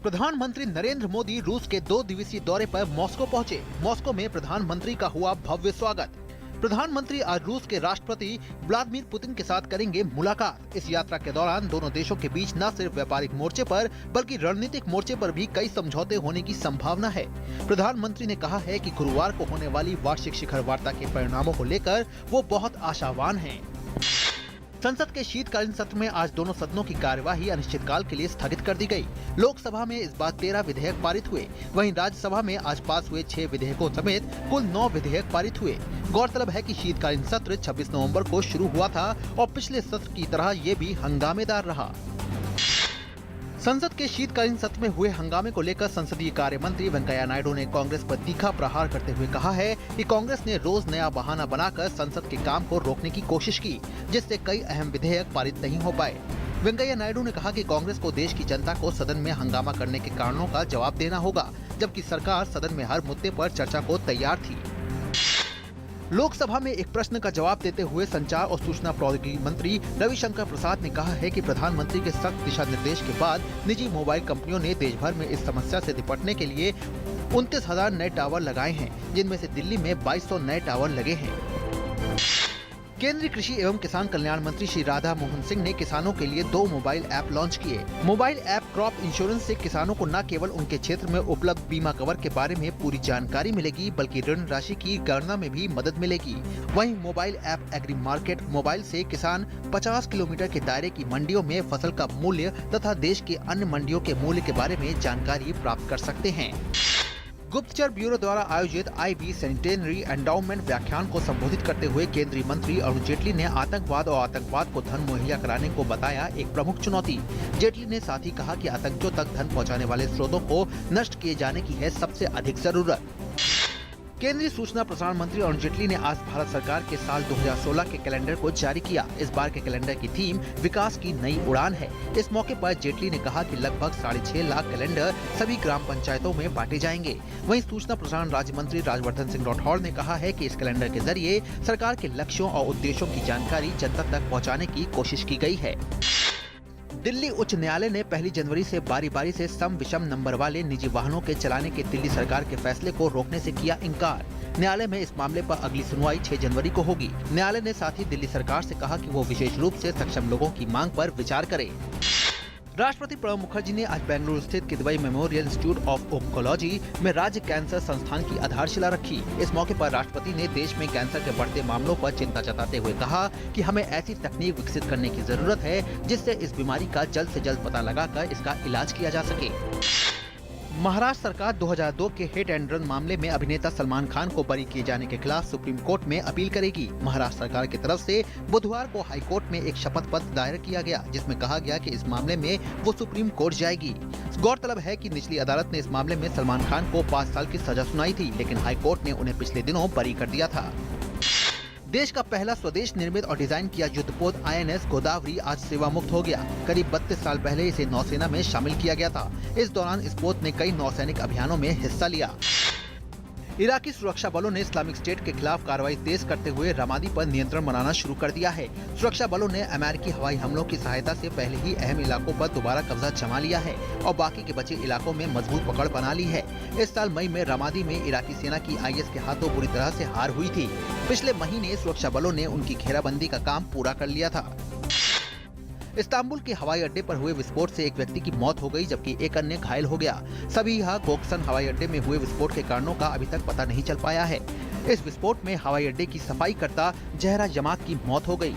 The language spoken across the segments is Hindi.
प्रधानमंत्री नरेंद्र मोदी रूस के 2 दिवसीय दौरे पर मॉस्को पहुंचे। मॉस्को में प्रधानमंत्री का हुआ भव्य स्वागत। प्रधानमंत्री आज रूस के राष्ट्रपति व्लादिमीर पुतिन के साथ करेंगे मुलाकात। इस यात्रा के दौरान दोनों देशों के बीच न सिर्फ व्यापारिक मोर्चे पर बल्कि रणनीतिक मोर्चे पर भी कई समझौते होने की संभावना है। प्रधानमंत्री ने कहा है कि गुरुवार को होने वाली वार्षिक शिखर वार्ता के परिणामों को लेकर वो बहुत आशावान हैं। संसद के शीतकालीन सत्र में आज दोनों सदनों की कार्यवाही अनिश्चितकाल के लिए स्थगित कर दी गई। लोकसभा में इस बार 13 विधेयक पारित हुए, वहीं राज्यसभा में आज पास हुए 6 विधेयकों समेत कुल 9 विधेयक पारित हुए। गौरतलब है कि शीतकालीन सत्र 26 नवंबर को शुरू हुआ था और पिछले सत्र की तरह ये भी हंगामेदार रहा। संसद के शीतकालीन सत्र में हुए हंगामे को लेकर संसदीय कार्य मंत्री वेंकैया नायडू ने कांग्रेस पर तीखा प्रहार करते हुए कहा है कि कांग्रेस ने रोज नया बहाना बनाकर संसद के काम को रोकने की कोशिश की, जिससे कई अहम विधेयक पारित नहीं हो पाए। वेंकैया नायडू ने कहा कि कांग्रेस को देश की जनता को सदन में हंगामा करने के कारणों का जवाब देना होगा, जबकि सरकार सदन में हर मुद्दे पर चर्चा को तैयार थी। लोकसभा में एक प्रश्न का जवाब देते हुए संचार और सूचना प्रौद्योगिकी मंत्री रविशंकर प्रसाद ने कहा है कि प्रधानमंत्री के सख्त दिशा निर्देश के बाद निजी मोबाइल कंपनियों ने देश भर में इस समस्या से निपटने के लिए 29,000 नए टावर लगाए हैं, जिनमें से दिल्ली में 2200 नए टावर लगे हैं। केंद्रीय कृषि एवं किसान कल्याण मंत्री श्री राधा मोहन सिंह ने किसानों के लिए 2 मोबाइल ऐप लॉन्च किए। मोबाइल ऐप क्रॉप इंश्योरेंस से किसानों को न केवल उनके क्षेत्र में उपलब्ध बीमा कवर के बारे में पूरी जानकारी मिलेगी, बल्कि ऋण राशि की गणना में भी मदद मिलेगी। वहीं mobile app agri market mobile से किसान 50 किलोमीटर के दायरे की मंडियों में फसल का मूल्य तथा देश के अन्य मंडियों के मूल्य के बारे में जानकारी प्राप्त कर सकते हैं। गुप्तचर ब्यूरो द्वारा आयोजित IB सेंटेनरी एंडाउमेंट व्याख्यान को संबोधित करते हुए केंद्रीय मंत्री अरुण जेटली ने आतंकवाद और आतंकवाद को धन मुहैया कराने को बताया एक प्रमुख चुनौती। जेटली ने साथ ही कहा कि आतंकियों तक धन पहुंचाने वाले स्रोतों को नष्ट किए जाने की है सबसे अधिक जरूरत। केंद्रीय सूचना प्रसारण मंत्री अरुण जेटली ने आज भारत सरकार के साल 2016 के कैलेंडर को जारी किया। इस बार के कैलेंडर की थीम विकास की नई उड़ान है। इस मौके पर जेटली ने कहा कि लगभग 6.5 लाख कैलेंडर सभी ग्राम पंचायतों में बांटे जाएंगे। वहीं सूचना प्रसारण राज्य मंत्री राज्यवर्धन सिंह राठौड़ ने कहा है कि इस कैलेंडर के जरिए सरकार के लक्ष्यों और उद्देश्यों की जानकारी जनता तक पहुँचाने की कोशिश की गयी है। दिल्ली उच्च न्यायालय ने 1 जनवरी से बारी बारी से सम विषम नंबर वाले निजी वाहनों के चलाने के दिल्ली सरकार के फैसले को रोकने से किया इनकार। न्यायालय में इस मामले पर अगली सुनवाई 6 जनवरी को होगी। न्यायालय ने साथ ही दिल्ली सरकार से कहा कि वो विशेष रूप से सक्षम लोगों की मांग पर विचार करे। राष्ट्रपति प्रणब मुखर्जी ने आज बेंगलुरु स्थित Kidwai memorial institute of oncology में राज्य कैंसर संस्थान की आधारशिला रखी। इस मौके पर राष्ट्रपति ने देश में कैंसर के बढ़ते मामलों पर चिंता जताते हुए कहा कि हमें ऐसी तकनीक विकसित करने की जरूरत है जिससे इस बीमारी का जल्द से जल्द पता लगाकर इसका इलाज किया जा सके। महाराष्ट्र सरकार 2002 के हिट एंड रन मामले में अभिनेता सलमान खान को बरी किए जाने के खिलाफ सुप्रीम कोर्ट में अपील करेगी। महाराष्ट्र सरकार की तरफ से बुधवार को हाई कोर्ट में एक शपथ पत्र दायर किया गया, जिसमें कहा गया कि इस मामले में वो सुप्रीम कोर्ट जाएगी। गौरतलब है कि निचली अदालत ने इस मामले में सलमान खान को 5 साल की सजा सुनाई थी, लेकिन हाई कोर्ट ने उन्हें पिछले दिनों बरी कर दिया था। देश का पहला स्वदेश निर्मित और डिजाइन किया युद्धपोत INS गोदावरी आज सेवा मुक्त हो गया। करीब 32 साल पहले इसे नौसेना में शामिल किया गया था। इस दौरान इस पोत ने कई नौसैनिक अभियानों में हिस्सा लिया। इराकी सुरक्षा बलों ने इस्लामिक स्टेट के खिलाफ कार्रवाई तेज करते हुए रमादी पर नियंत्रण बनाना शुरू कर दिया है। सुरक्षा बलों ने अमेरिकी हवाई हमलों की सहायता से पहले ही अहम इलाकों पर दोबारा कब्जा जमा लिया है और बाकी के बचे इलाकों में मजबूत पकड़ बना ली है। इस साल मई में रमादी में इराकी सेना की IS के हाथों बुरी तरह से हार हुई थी। पिछले महीने सुरक्षा बलों ने उनकी घेराबंदी का काम पूरा कर लिया था। इस्तांबुल के हवाई अड्डे पर हुए विस्फोट से एक व्यक्ति की मौत हो गई, जबकि एक अन्य घायल हो गया। सभी यहाँ कोकसन हवाई अड्डे में हुए विस्फोट के कारणों का अभी तक पता नहीं चल पाया है। इस विस्फोट में हवाई अड्डे की सफाई करता जहरा जमात की मौत हो गई।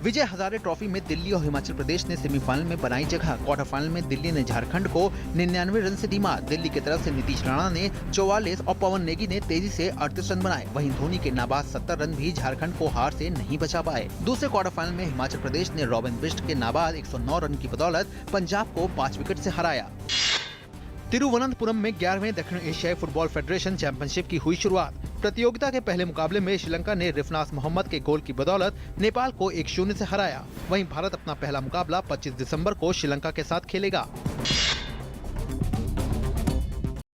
विजय हजारे ट्रॉफी में दिल्ली और हिमाचल प्रदेश ने सेमीफाइनल में बनाई जगह। क्वार्टर फाइनल में दिल्ली ने झारखंड को 99 रन से दी मात। दिल्ली की तरफ से नीतीश राणा ने 44 और पवन नेगी ने तेजी से 38 रन बनाए। वहीं धोनी के नाबाद 70 रन भी झारखंड को हार से नहीं बचा पाए। दूसरे क्वार्टर फाइनल में हिमाचल प्रदेश ने रॉबिन बिष्ट के नाबाद 109 रन की बदौलत पंजाब को 5 विकेट से हराया। तिरुवनंतपुरम में 11वें दक्षिण एशियाई फुटबॉल फेडरेशन चैंपियनशिप की हुई शुरुआत। प्रतियोगिता के पहले मुकाबले में श्रीलंका ने रिफनास मोहम्मद के गोल की बदौलत नेपाल को 1-0 से हराया। वहीं भारत अपना पहला मुकाबला 25 दिसंबर को श्रीलंका के साथ खेलेगा।